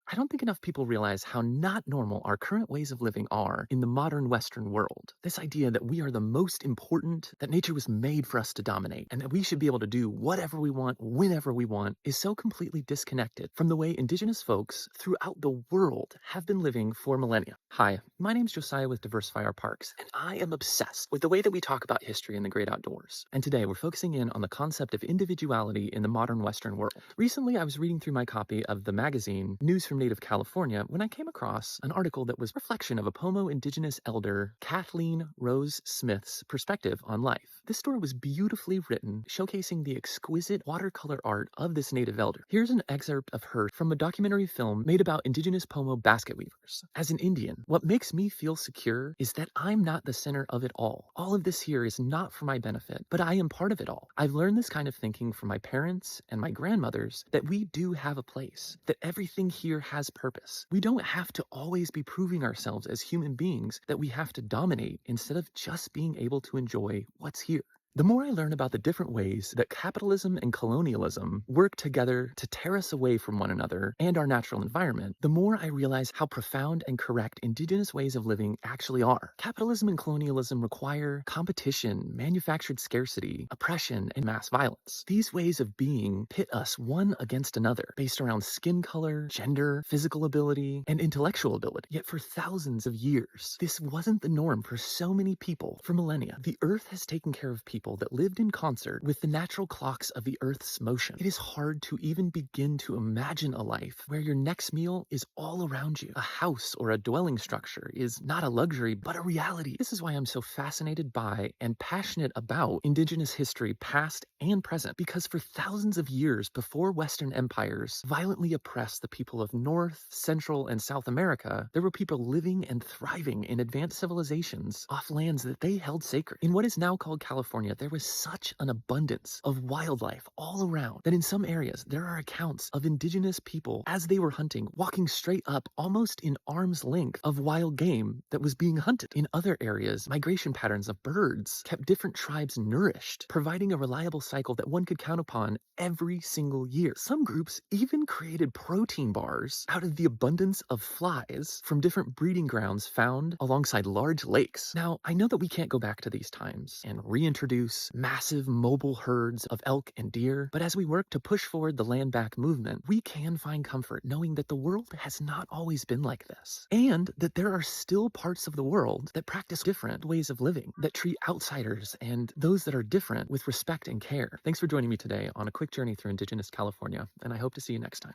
I don't think enough people realize how not normal our current ways of living are in the modern Western world. This idea that we are the most important, that nature was made for us to dominate, and that we should be able to do whatever we want, whenever we want, is so completely disconnected from the way indigenous folks throughout the world have been living for millennia. Hi, my name's Josiah with Diversify Our Parks, and I am obsessed with the way that we talk about history and the great outdoors. And today we're focusing in on the concept of individuality in the modern Western world. Recently, I was reading through my copy of the magazine News from Native California when I came across an article that was a reflection of a Pomo indigenous elder, Kathleen Rose Smith's perspective on life. This story was beautifully written, showcasing the exquisite watercolor art of this native elder. Here's an excerpt of her from a documentary film made about indigenous Pomo basket weavers. As an Indian, what makes me feel secure is that I'm not the center of it all. All of this here is not for my benefit, but I am part of it all. I've learned this kind of thinking from my parents and my grandmothers that we do have a place, that everything here has purpose. We don't have to always be proving ourselves as human beings that we have to dominate instead of just being able to enjoy what's here. The more I learn about the different ways that capitalism and colonialism work together to tear us away from one another and our natural environment, the more I realize how profound and correct indigenous ways of living actually are. Capitalism and colonialism require competition, manufactured scarcity, oppression, and mass violence. These ways of being pit us one against another based around skin color, gender, physical ability, and intellectual ability. Yet for thousands of years, this wasn't the norm for so many people for millennia. The earth has taken care of people that lived in concert with the natural clocks of the Earth's motion. It is hard to even begin to imagine a life where your next meal is all around you. A house or a dwelling structure is not a luxury, but a reality. This is why I'm so fascinated by and passionate about indigenous history, past and present, because for thousands of years before Western empires violently oppressed the people of North, Central, and South America, there were people living and thriving in advanced civilizations off lands that they held sacred. In what is now called California, there was such an abundance of wildlife all around that in some areas there are accounts of indigenous people as they were hunting walking straight up almost in arm's length of wild game that was being hunted. In other areas, migration patterns of birds kept different tribes nourished, providing a reliable cycle that one could count upon every single year. Some groups even created protein bars out of the abundance of flies from different breeding grounds found alongside large lakes. Now, I know that we can't go back to these times and reintroduce massive mobile herds of elk and deer, but as we work to push forward the land back movement, we can find comfort knowing that the world has not always been like this, and that there are still parts of the world that practice different ways of living, that treat outsiders and those that are different with respect and care. Thanks for joining me today on a quick journey through Indigenous California, and I hope to see you next time.